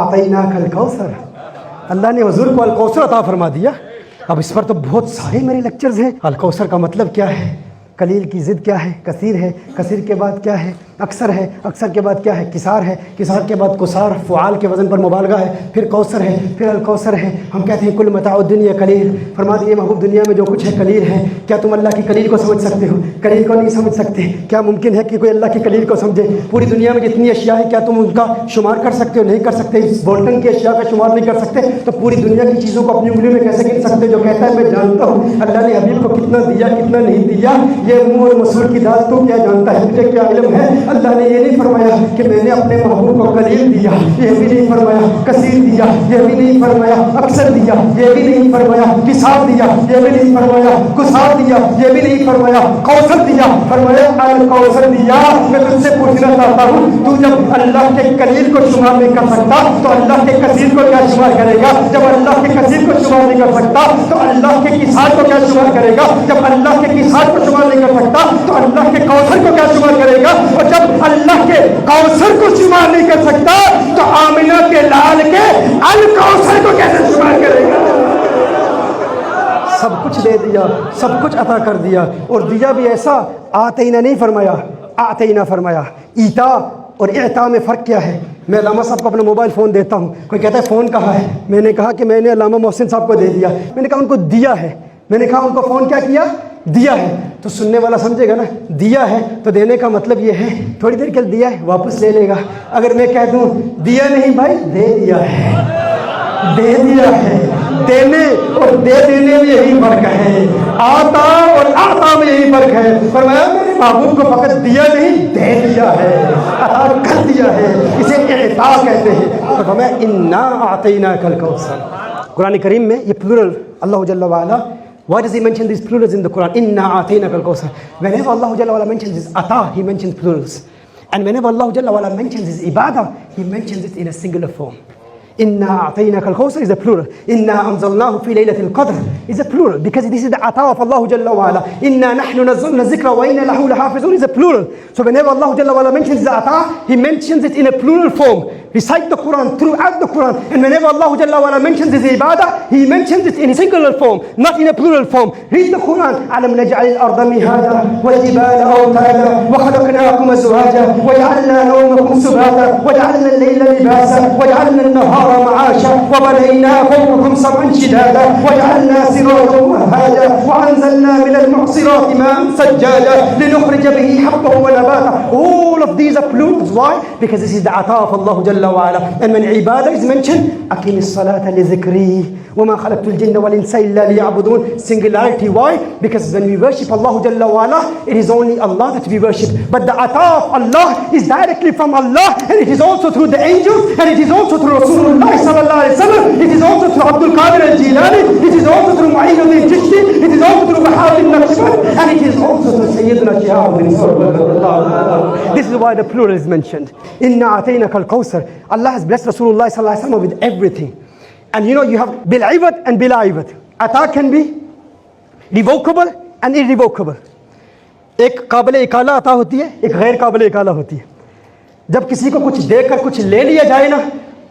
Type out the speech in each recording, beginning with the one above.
اعطیناک الکوثر، اللہ نے حضور کو الکوثر عطا فرما دیا. اب اس پر تو بہت سارے میرے لیکچرز ہیں. الکوثر کا مطلب کیا ہے؟ قلیل کی ضد کیا ہے؟ کثیر ہے. کثیر کے بعد کیا ہے؟ اکثر ہے. اکثر کے بعد کیا ہے؟ کثار ہے. کثار کے بعد کثار، فعال کے وزن پر مبالغہ ہے. پھر کوثر ہے، پھر الکوثر ہے. ہم کہتے ہیں کل متاع الدنیا قلیل. فرما دیے محبوب دنیا میں جو کچھ ہے قلیل ہے. کیا تم اللہ کی قلیل کو سمجھ سکتے ہو؟ قلیل کو نہیں سمجھ سکتے. کیا ممکن ہے کہ کوئی اللہ کی قلیل کو سمجھے؟ پوری دنیا میں جتنی اشیاء ہے کیا تم ان کا شمار کر سکتے ہو؟ نہیں کر سکتے. بولٹن کی اشیاء کا شمار نہیں کر سکتے تو پوری دنیا کی چیزوں کو اپنی انگلیوں میں کیسے گن سکتے؟ جو کہتا ہے میں جانتا ہوں اللہ نے حبیب کو کتنا دیا کتنا نہیں دیا، یہ منہ اور مسور کی دال تو کیا جانتا ہے؟ مجھے کیا علم ہے؟ اللہ نے یہ نہیں فرمایا کہ میں نے اپنے محبوب کو قلیل دیا، یہ بھی نہیں فرمایا کثیر دیا، یہ بھی نہیں فرمایا اکثر دیا، یہ بھی نہیں فرمایا کثار دیا، یہ بھی نہیں فرمایا کثار دیا، یہ بھی نہیں فرمایا کوثر دیا. فرمایا الکوثر دیا. میں تجھ سے پوچھنا چاہتا ہوں تو جب اللہ کے قلیل کو شمار نہیں کر سکتا تو اللہ کے کثیر کو کیا شمار کرے گا؟ جب اللہ کے کثیر کو شمار نہیں کر سکتا تو اللہ کے کثار کو کیا شمار کرے گا؟ جب اللہ کے کثار کو شمار نہیں کر سکتا تو اللہ کے کوثر کو کیا شمار کرے گا؟ اور جب اللہ کے کوثر کو شمار نہیں کر سکتا تو آمنہ کے لال کے الکوثر کو کیسے شمار کرے گا؟ سب کچھ دے دیا، سب کچھ عطا کر دیا، اور دیا بھی ایسا. آتینا نہیں فرمایا، آتینا فرمایا. ایتا اور اعطا میں فرق کیا ہے؟ میں علامہ صاحب کو اپنا موبائل فون دیتا ہوں، کوئی کہتا ہے فون کہاں ہے؟ میں نے کہا کہ میں نے علامہ محسن صاحب کو دے دیا. میں نے کہا ان کو دیا ہے. میں نے کہا ان کو فون کیا کیا؟ دیا ہے. تو سننے والا سمجھے گا نا دیا ہے تو دینے کا مطلب یہ ہے تھوڑی دیر کے لیے دیا ہے واپس لے لے گا. اگر میں کہہ دوں دیا نہیں بھائی دے دیا ہے، دے دیا ہے، دینے اور دے دینے میں یہی فرق ہے. آتا اور آتا میں یہی فرق ہے. فرمایا میرے محبوب کو فقط دیا نہیں دے دیا ہے، عطا کر دیا ہے. اسے اعطا کہتے ہیں. تو فرمایا انا اعطیناک الکوثر. قرآن کریم میں یہ پلورل اللہ جل وعلا. Why does he mention these plurals in the Quran? Inna a'tainaka al-kawthar. Whenever Allah Jalla wa'ala mentions his ata, he mentions plurals. And whenever Allah Jalla wa'ala mentions his ibadah, he mentions it in a singular form. Inna a'tainaka al-kawthar is a plural. Inna anzalnahu fi laylatil qadr is a plural because this is the ata of Allah Jalla wa'ala. Inna nahnu nazzalna dhikra wa inna lahu lahafizun is a plural. So whenever Allah Jalla wa'ala mentions his ata, he mentions it in a plural form. Recite the Quran throughout the Quran, and whenever Allah Jalla wa'ala mentions his ibadah, he mentions it in a singular form, not in a plural form. Read the Quran. Alam naj'al al-arda mihada wal jibala awtada wa khalaqnakum azwaja wa ja'alna nawmakum subata wa ja'alna al-layla libasa wa ja'alna an-nahara ma'asha wa banayna fawqakum sab'an shidada wa ja'alna sirajan wahhaja wa anzalna min al-mu'sirati ma'an sajjada linukhrija bihi habban wa nabata. All of these are plurals. Why? Because this is the ata of Allah Jalla wa'ala. And when ibadah is mentioned, aqim as-salata li dhikri wa ma khalaqtu al-jinna wal insa illa liya'budun. Singularity. Why? Because when we worship Allah Jalla wa'ala, it is only Allah that we worship. But the ata of Allah is directly from Allah, and it is also through the angels, and it is also through Rasulullah sallallahu alaihi wasallam. It is also through Abdul Qadir al-Jilani. It is also through Mu'in al-Chishti. It is also through Baha'uddin al-Naqshbandi, and it is also through Sayyidina Shihab bin. This is why the plural is mentioned. Inna a'tainaka al-kawthar. Allah has blessed Rasulullah sallallahu alaihi wasallam with everything. And you know you have bil iwad and bila iwad. Ata can be revocable and irrevocable. ایک قابل اکالہ عطا ہوتی ہے، ایک غیر قابل اکالہ ہوتی ہے. جب کسی کو کچھ دے کر کچھ لے لیا جائے نا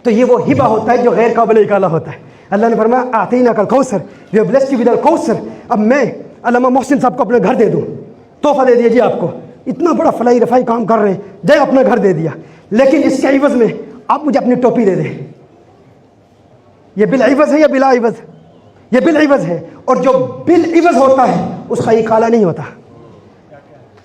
تو یہ وہ ہبہ ہوتا ہے جو غیر قابل اکالہ ہوتا ہے. اللہ نے فرمایا اعطیناک الکوثر، we have blessed you with الکوثر. اب میں علامہ محسن صاحب کو اپنا گھر دے دوں، تحفہ دے دیا جی آپ کو، اتنا بڑا فلاحی رفائی کام کر رہے ہیں، جائے اپنا گھر دے دیا، لیکن اس کے عوض میں آپ مجھے اپنی ٹوپی دے دیں. یہ بالعوض ہے یا بلا عوض؟ یہ بالعوض ہے. اور جو بالعوض ہوتا ہے اس کا اکالہ نہیں ہوتا.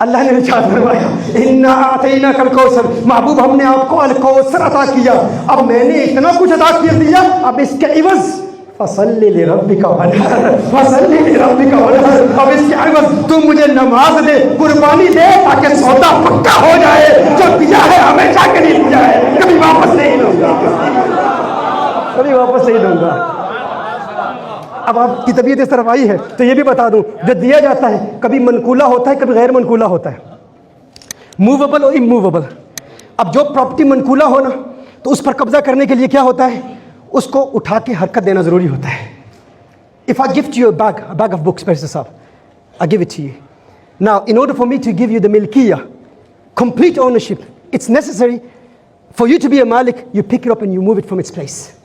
اللہ نے ارشاد فرمایا انا اعطیناک الکوثر. محبوب ہم نے آپ کو الکوثر عطا کیا. اب میں نے اتنا کچھ عطا کر دیا، اب اس کے عوض فصلی لربک وانحر، فصلی لربک وانحر. اب اس کے عوض تم مجھے نماز دے، قربانی دے، تاکہ سودا پکا ہو جائے. جو دیا ہے ہمیشہ کے لیے دیا ہے، کبھی واپس نہیں لوں گا، کبھی واپس نہیں دوں گا. اب آپ کی طبیعت اس طرف آئی ہے تو یہ بھی بتا دوں، جو دیا جاتا ہے کبھی منقولہ ہوتا ہے، کبھی غیر منقولہ ہوتا ہے، موویبل اور اموویبل. اب جو پراپرٹی منقولہ ہو نا تو اس پر قبضہ کرنے کے لیے کیا ہوتا ہے، اس کو اٹھا کے حرکت دینا ضروری ہوتا ہے. If I give to you a bag of books, Professor Saab, I give it to you. Now, in order for me to give you the milkiyah, complete ownership, it's necessary For you to be a Malik, you pick it up and you move it from its place.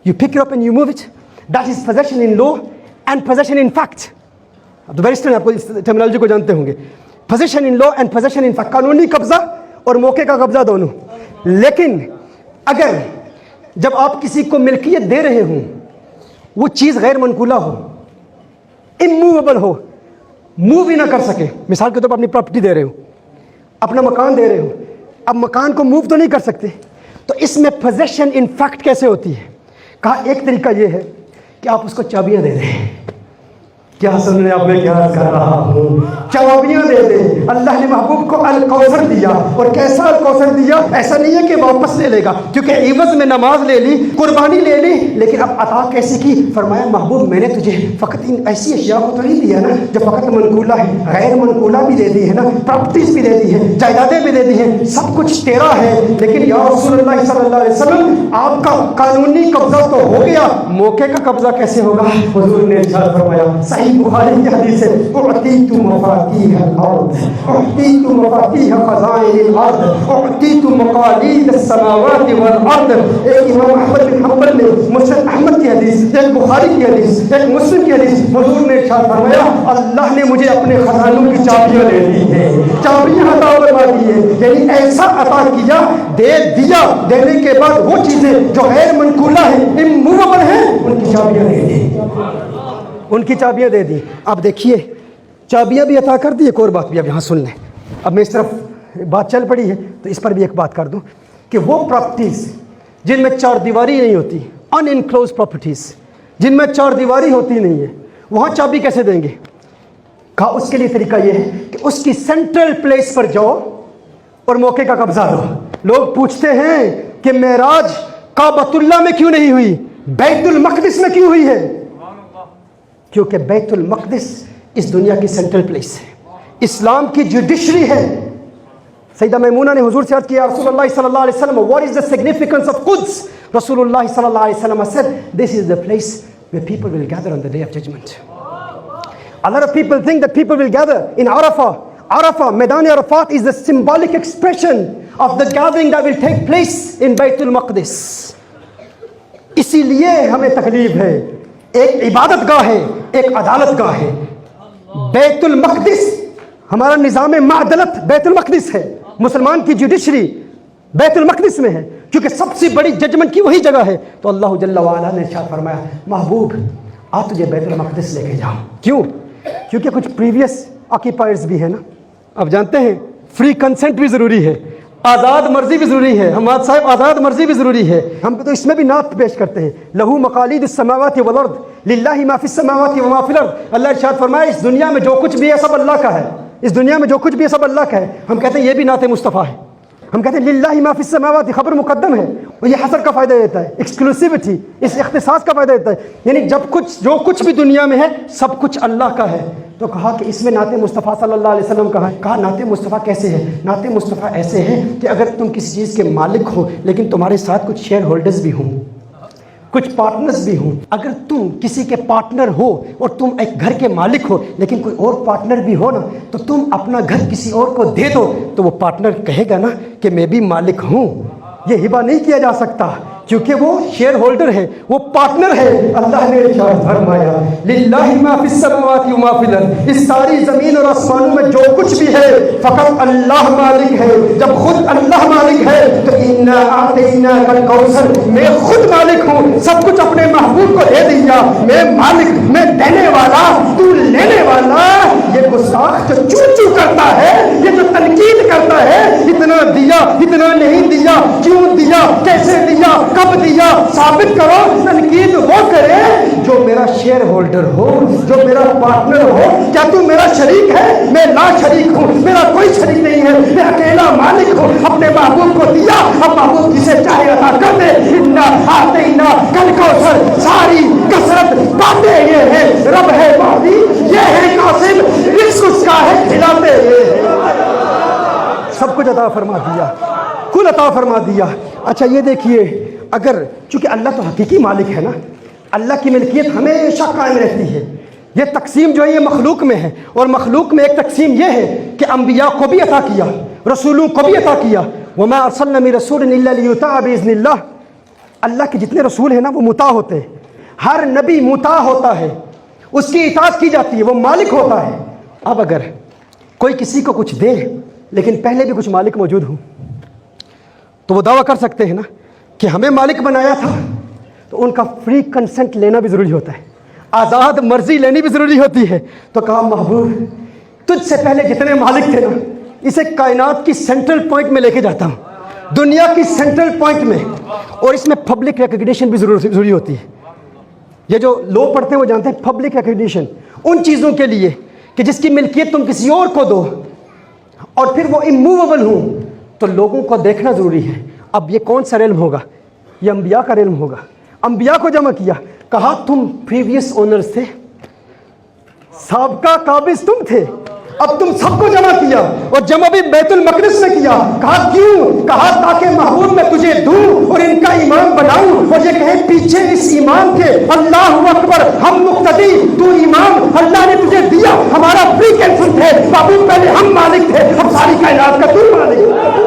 You pick it up and you move it. That is possession in law and possession in fact. अब तो barrister हैं, आपको इस terminology को जानते होंगे. Possession in law and possession in fact. कानूनी कब्जा और मौके का कब्जा दोनों. लेकिन अगर जब आप किसी को मिल्कियत दे रहे हों, वो चीज़ गैर मनकूला हो, इमूवेबल हो, मूव ही ना कर सके. मिसाल के तौर पर अपनी प्रॉपर्टी दे रहे हो, अपना मकान दे रहे हो, अब मकान को मूव तो नहीं कर सकते, तो इसमें पोजेशन इन फैक्ट कैसे होती है? कहा एक तरीका ये है कि आप उसको चाबियां दे दें. क्या सुनने आप मैं क्या कर रहा हूँ, चाबियां दे दे. अल्लाह ने महबूब को अल कौसर दिया, और कैसा अल कौसर दिया? ऐसा नहीं है कि वापस ले लेगा, क्योंकि एवज में नमाज ले ली, कुर्बानी ले ली, लेकिन अब अता कैसी की? फरमाया महबूब मैंने तुझे फ़कत इन ऐसी अशिया को तो नहीं दिया ना जो फ़कत मनकूला है, गैर मनकूला भी दे दी है ना, प्रॉपर्टीज भी दे दी है, जायदादें भी दे दी हैं, सब कुछ तेरा है. लेकिन या रसूलुल्लाह सल्लल्लाहु अलैहि वसल्लम आपका कानूनी कब्जा तो हो गया, मौके का कब्जा कैसे होगा? हुजूर ने इरशाद फरमाया, सही बुखारी की हदीस है, उअतीतु मफातीह अल-अर्द, उअतीतु मफातीह खज़ाइन अल-अर्द, उअतीतु मकालीद अस-समावाति वल-अर्द. एक इमाम अहमद बिन हंबल ने मुस्नद अहमद की हदीस, एक बुखारी की हदीस, एक मुस्लिम की हदीस, हुजूर ने इरशाद फरमाया अल्लाह ने मुझे अपने खजानों की चाबियां दे दी है, चाबियां अता फरमा दी है. यानी ऐसा अता किया, दे दिया, देने के बाद वो चीजें जो गैर मनकूला है, इमूवेबल है, उनकी चाबियां दे दी, उनकी चाबियां दे दी. अब देखिए चाबियां भी अता कर दी. एक और बात भी अब यहाँ सुन लें. अब मैं इस तरफ बात चल पड़ी है तो इस पर भी एक बात कर दूं कि वो प्रॉपर्टीज जिनमें चार दीवारी नहीं होती, अनइनक्लोज प्रॉपर्टीज जिनमें चार दीवारी होती नहीं है, वहाँ चाबी कैसे देंगे? कहा उसके लिए तरीका ये है कि उसकी सेंट्रल प्लेस पर जाओ और मौके का कब्जा लो. लोग पूछते हैं कि मेराज काबतुल्लाह में क्यों नहीं हुई, बैतुल मक़दिस में क्यों हुई है? क्योंकि बैतुल मक़दिस इस दुनिया की सेंट्रल प्लेस है, इस्लाम की जुडिशरी है. सैयदा मैमूना ने हुजूर से अर्ज़ किया, रसूलुल्लाह सल्लल्लाहु अलैहि वसल्लम, what is the significance of Quds? रसूलुल्लाह सल्लल्लाहु अलैहि वसल्लम said, this is the place where people will gather on the day of judgment. A lot of people think that people will gather in Arafah. Arafah, Maidan Arafat is the symbolic expression of the gathering that will take place in Baytul Maqdis. इसीलिए हमें तकलीफ है. एक इबादत गाह है, एक अदालत गाह है. बैतुल मक़दिस हमारा निज़ाम मादलत बैतुल मक़दिस है, मुसलमान की जुडिशरी बैतुल मक़दिस में है, क्योंकि सबसे बड़ी जजमेंट की वही जगह है. तो अल्लाह जल्ला वाला ने इरशाद फरमाया, महबूब आ तुझे बैतुल मक़दिस लेके जाओ. क्यों? क्योंकि कुछ प्रीवियस ऑक्यूपायर्स भी है ना. अब जानते हैं फ्री कंसेंट भी ज़रूरी है, आज़ाद मर्जी भी ज़रूरी है. हमाद साहब आज़ाद मर्जी भी ज़रूरी है. हम तो इसमें भी नात पेश करते हैं, लहू मकालीदिस समावाति वल अर्द लिल्लाहि मा फिस समावाति व मा फिल अर्द. अल्लाह इरशाद फरमाया इस दुनिया में जो कुछ भी है सब अल्लाह का है, इस दुनिया में जो कुछ भी है सब अल्लाह का है. हम कहते हैं ये भी नाते मुस्तफ़ा है. हम कहते हैं लिल्लाहि मा फिस समावाति, खबर मुकद्दम है, और ये हसर का फ़ायदा देता है, एक्सक्लूसिविटी, इस इख्तिसास का फ़ायदा देता है. यानी जब कुछ जो कुछ भी दुनिया में है सब कुछ अल्लाह का है. तो कहा कि इसमें नाते मुस्तफ़ा सल्लल्लाहु अलैहि वसल्लम कहा है. कहा नाते मुस्तफ़ा कैसे है? नाते मुस्तफ़ा ऐसे हैं कि अगर तुम किसी चीज़ के मालिक हो लेकिन तुम्हारे साथ कुछ शेयर होल्डर्स भी हों, कुछ पार्टनर्स भी हों. अगर तुम किसी के पार्टनर हो और तुम एक घर के मालिक हो लेकिन कोई और पार्टनर भी हो ना, तो तुम अपना घर किसी और को दे दो तो वो पार्टनर कहेगा ना कि मैं भी मालिक हूँ. ये हिबा नहीं किया जा सकता क्योंकि वो शेयर होल्डर है, वो पार्टनर है. अल्लाह ने इरशाद फरमाया लिल्लाहि मा फिस समावाति व मा फिल अर्द, इस सारी ज़मीन और आसमानों में जो कुछ भी है फ़कत अल्लाह मालिक है. जब खुद अल्लाह मालिक है तो इन्ना आतैनाकल कौसर, मैं खुद मालिक हूँ, सब कुछ अपने महबूब को दे दिया. मैं मालिक, मैं देने वाला, तू लेने वाला. ये गुस्ताख जो चू चू करता है, ये जो तनकीद करता है, इतना दिया, इतना नहीं दिया, क्यों दिया, कैसे दिया, कब दिया, साबित करो. तनकीद वो करे जो मेरा शेयर होल्डर हो, जो मेरा पार्टनर हो. क्या तू मेरा शरीक है? मैं ला शरीक हूँ, मेरा कोई शरीक नहीं है, मैं अकेला मालिक हूँ. अपने महबूब को दिया, अब महबूब जिसे चाहे अता कर दे. इन्ना आतैना कल कौसर, सारी कसरत बातें ये है, रब है मादी, ये है कासिम, रिस्क उसका है, खिलाते सब कुछ अता फरमा दिया, कुल अता फरमा दिया. अच्छा ये देखिए, अगर चूंकि अल्लाह तो हकीकी मालिक है ना, अल्लाह की मिल्कियत हमेशा कायम रहती है. ये तकसीम जो है ये मखलूक में है, और मखलूक में एक तकसीम ये है कि अंबिया को भी अता किया, रसूलों को भी अता किया, वमा अरसलना मिन रसूलिन इल्ला लियुताअ बिइज़्निल्लाह। अल्लाह के जितने रसूल हैं ना वो मुता होते हैं, हर नबी मुता होता है, उसकी इताअत की जाती है, वो मालिक होता है। अब अगर कोई किसी को कुछ दे लेकिन पहले भी कुछ मालिक मौजूद हो तो वो दावा कर सकते हैं ना कि हमें मालिक बनाया था। तो उनका फ्री कंसेंट लेना भी ज़रूरी होता है, आज़ाद मर्जी लेनी भी ज़रूरी होती है। तो कहा महबूब तुझसे पहले जितने मालिक थे ना, इसे कायनात की सेंट्रल पॉइंट में लेके जाता हूँ, दुनिया की सेंट्रल पॉइंट में, और इसमें पब्लिक रिकग्निशन भी ज़रूरी होती है। ये जो लो पढ़ते हैं वो जानते हैं पब्लिक रिकग्निशन उन चीज़ों के लिए कि जिसकी मिल्कियत तुम किसी और को दो और फिर वो इमूवेबल हूँ, तो लोगों को देखना ज़रूरी है। अब ये कौन सा इल्म होगा? ये अंबिया का इल्म होगा। अंबिया को जमा किया, कहा तुम प्रीवियस ओनर्स थे, साबका काबिज तुम थे, अब तुम सबको जमा किया और जमा भी बैतुल मक़दिस में किया। कहा क्यों? कहा ताकि महबूब मैं तुझे दूं और इनका इमाम बनाऊं और ये कहे पीछे इस इमाम के अल्लाहु अकबर, हम मुक्तदी तू इमाम, अल्लाह ने तुझे दिया, हमारा फ्री कैंसल थे बाबू, पहले हम मालिक थे, अब सारी कायनात का तू मालिक।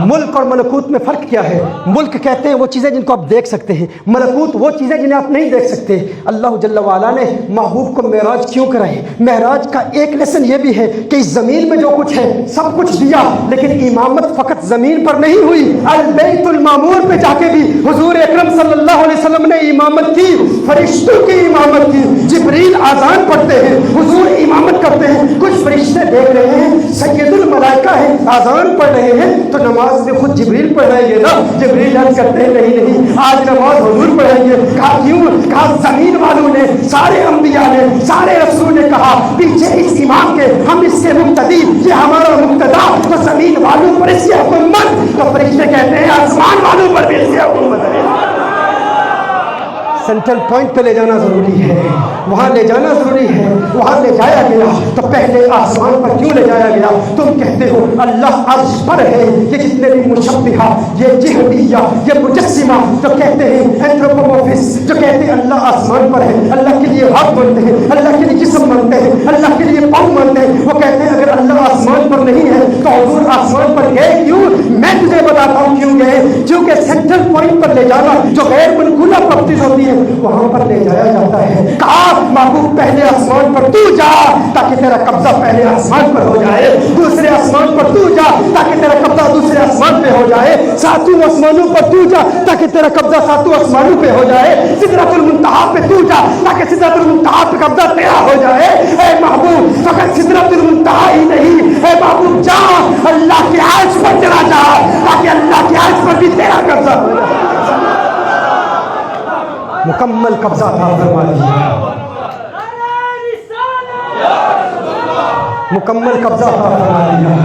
मुल्क और मलकूत में फ़र्क क्या है? मुल्क कहते हैं वो चीज़ें जिनको आप देख सकते हैं, मलकूत वो चीज़ें जिन्हें आप नहीं देख सकते। अल्लाह जल्ल वाला ने महबूब को मेराज क्यों कराई? मेराज का एक लेसन ये भी है कि इस ज़मीन में जो कुछ है सब कुछ दिया, लेकिन इमामत फ़कत ज़मीन पर नहीं हुई, अल बैतुल मामूर पे जाके भी हुजूर अकरम सल्लल्लाहु अलैहि वसल्लम ने इमामत की, फरिश्तों की इमामत की। जिब्रील आज़ान पढ़ते हैं, हुजूर इमामत करते हैं। कुछ फरिश्ते देख रहे हैं सैयदुल मलाइका है, आज़ान पढ़ रहे हैं, तो नमाज में खुद जिब्रील पढ़ाएंगे ना? जिब्रील अर्ज़ करते हैं नहीं, आज नमाज हुजूर पढ़ाएंगे। कहा क्यों? कहा ज़मीन वालों ने, सारे अंबिया ने, सारे रसूल ने कहा पीछे इस इमाम के हम इसके मुक्तदी, ये हमारा मुक्तदा, तो ज़मीन वालों पर इसकी हुकूमत, तो फरिश्ते कहते हैं आसमान वालों पर भी इसकी हुकूमत है। सेंट्रल पॉइंट पे ले जाना ज़रूरी है, वहाँ ले जाना ज़रूरी है। वहाँ ले जाया गया तो पहले आसमान पर क्यों ले जाया गया? तुम कहते हो अल्लाह अर्श पर है, ये जितने भी मुशब्बिहा, ये जिहदिया, ये मुजस्सिमा जो कहते हैं, एंथ्रोपोमॉर्फिस जो कहते हैं अल्लाह आसमान पर है, अल्लाह के लिए हाथ मानते हैं, अल्लाह के लिए जिस्म मानते हैं, अल्लाह के लिए पाँव मानते हैं, वो कहते हैं अगर अल्लाह आसमान पर नहीं है तो हुजूर आसमान पर गए क्यों? मैं तुझे बताता हूँ क्यों गए। क्योंकि सेंट्रल पॉइंट पर ले जाना जो गैर मनकूला प्रैक्टिस होती है वहां पर ले जाया जाता है। कहा महबूब पहले आसमान पर तू जा ताकि तेरा कब्जा पहले आसमान पर हो जाए, दूसरे आसमान पर तू जा ताकि तेरा कब्जा दूसरे आसमान पे हो जाए, सातों आसमानों पर तू जा ताकि तेरा कब्जा सातों आसमानों पे हो जाए, सिदरतुल मुंतहा पे तू जा ताकि सिदरतुल मुंतहा पे कब्जा तेरा हो जाए। ऐ महबूब फकत सिदरतुल मुंतहा ही नहीं, ऐ महबूब जा अल्लाह के अर्श पर चला जा ताकि अल्लाह के अर्श पर भी तेरा कब्जा हो जाए। मुकम्मल कब्जा था फरमा दिया, मुकम्मल कब्जा था फरमा दिया,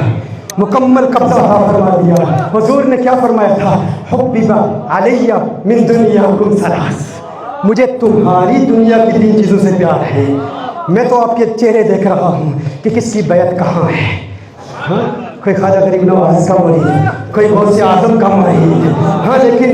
मुकम्मल कब्जा था फरमा दिया। हुजूर ने क्या फरमाया था? हुब्बिबा अलैया मिन दुनियाकुम सलास, मुझे तुम्हारी दुनिया की 3 चीज़ों से प्यार है। मैं तो आपके चेहरे देख रहा हूँ कि किसकी बैत कहाँ है। हाँ, कोई ख्वाजा गरीब नवाज का मुरीद, कोई गौसे आज़म का मुरीद, हाँ, लेकिन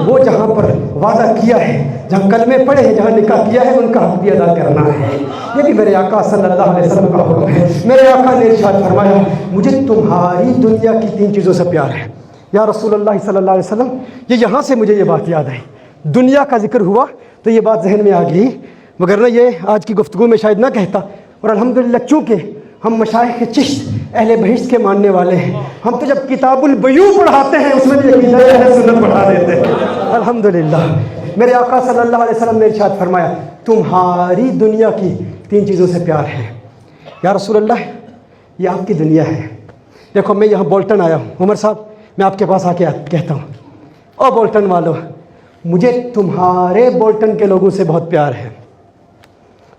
वो जहाँ पर वादा किया है, जहाँ कलमे पढ़े हैं, जहाँ निकाह किया है, उनका हक भी अदा करना है। ये भी मेरे आका सल्लल्लाहु अलैहि वसल्लम का हुक्म है। मेरे आका ने इरशाद फरमाया मुझे तुम्हारी दुनिया की 3 चीज़ों से प्यार है। या रसूलुल्लाह सल्लल्लाहु अलैहि वसल्लम, ये यहाँ से मुझे ये बात याद आई, दुनिया का जिक्र हुआ तो ये बात जहन में आ गई, मगर ना ये आज की गुफ्तगू में शायद ना कहता। और अल्हम्दुलिल्लाह चूँकि हम मशाइख चिश्त अहले बहिश्त के मानने वाले हैं, हम तो जब किताबुल बयूं पढ़ाते हैं उसमें भी अहले सुन्नत पढ़ा देते हैं। अल्हम्दुलिल्लाह मेरे आका सल्लल्लाहु अलैहि वसल्लम ने इरशाद फरमाया तुम्हारी दुनिया की 3 चीज़ों से प्यार है। या रसूलल्लाह ये आपकी दुनिया है। देखो मैं यहाँ बोल्टन आया हूँ, उमर साहब मैं आपके पास आके कहता हूँ, ओ बोल्टन वालों, मुझे तुम्हारे बोल्टन के लोगों से बहुत प्यार है,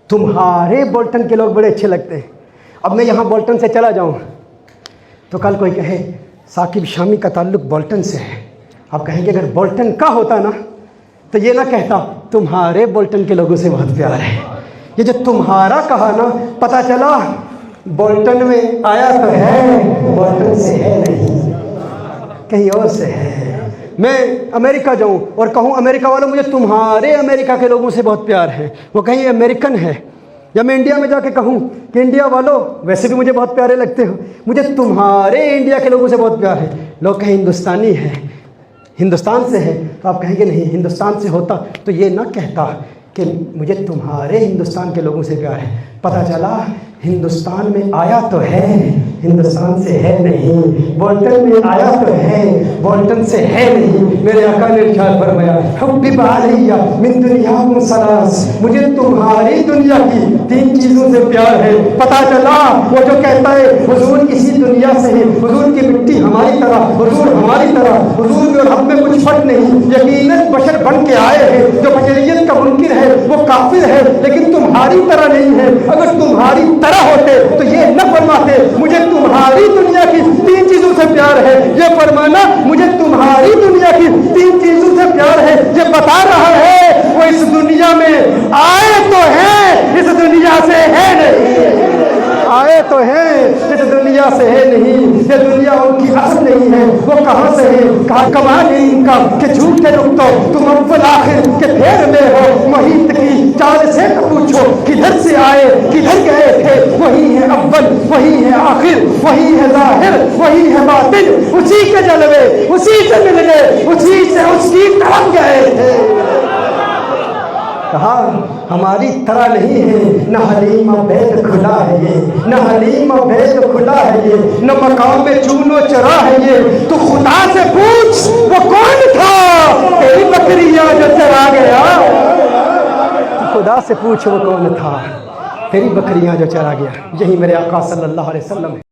तुम्हारे बोल्टन के लोग बड़े अच्छे लगते हैं। अब मैं यहाँ बोल्टन से चला जाऊँ तो कल कोई कहे साकिब शामी का ताल्लुक़ बोल्टन से है, आप कहेंगे अगर बोल्टन का होता ना तो ये ना कहता तुम्हारे बोल्टन के लोगों से बहुत प्यार है। ये जो तुम्हारा कहा ना, पता चला बोल्टन में आया तो है, बोल्टन से है नहीं, कहीं और से है। मैं अमेरिका जाऊं और कहूं अमेरिका वालों मुझे तुम्हारे अमेरिका के लोगों से बहुत प्यार है, वो कहीं अमेरिकन है, یا میں انڈیا میں جا کے کہوں کہ انڈیا والوں ویسے بھی مجھے بہت پیارے لگتے ہو، مجھے تمہارے انڈیا کے لوگوں سے بہت پیار ہے، لوگ کہیں ہندوستانی ہے، ہندوستان سے ہے، تو آپ کہیں گے نہیں ہندوستان سے ہوتا تو یہ نہ کہتا کہ مجھے تمہارے ہندوستان کے لوگوں سے پیار ہے۔ پتہ چلا ہندوستان میں آیا تو ہے، ہندوستان سے ہے نہیں، بولٹن میں آیا تو ہے، بولٹن سے ہے نہیں۔ میرے آقا نے ارشاد فرمایا حبب علیہ من دنیاکم ثلاث، مجھے تمہاری دنیا کی 3 چیزوں سے پیار ہے۔ پتہ چلا وہ جو کہتا ہے حضور اسی دنیا سے ہے، حضور کی مٹی ہماری طرح، حضور ہماری طرح، حضور میں اور ہم میں کچھ فرق نہیں، یقیناً بشر بن کے آئے ہیں، جو بشریت کا منکر ہے وہ کافر ہے، لیکن تمہاری طرح نہیں ہے۔ اگر تمہاری طرح ہوتے تو یہ نہ فرماتے مجھے تمہاری دنیا کی 3 چیزوں سے پیار ہے، یہ فرمانا مجھے تمہاری دنیا کی 3 چیزوں سے پیار ہے، یہ بتا رہا ہے وہ اس دنیا میں آئے تو ہیں، اس دنیا سے ہے نہیں، آئے تو ہیں اس دنیا سے ہے نہیں، یہ دنیا ان کی اصل نہیں ہے، وہ کہاں سے ہے، کہاں کمال ہے ان کا کہ جھوٹے رکتو تم اول آخر کے پھیر میں ہو، محیط کی چال سے پوچھو کدھر سے آئے کدھر گئے تھے، وہی ہے اول وہی ہے آخر وہی ہے ظاہر وہی ہے باطن، اسی کے جلوے اسی سے ملنے اسی سے اس کی طرف گئے تھے۔ کہا ہماری طرح نہیں ہے، نہ حلیم بیت کھلا ہے یہ، نہ حلیم بیت کھلا ہے یہ، نہ مقام چون و چرا ہے یہ، تو خدا سے پوچھ وہ کون تھا تیری بکریاں جو چرا گیا، خدا سے پوچھ وہ کون تھا تیری بکریاں جو چرا گیا۔ یہی میرے آقا صلی اللہ علیہ وسلم ہے۔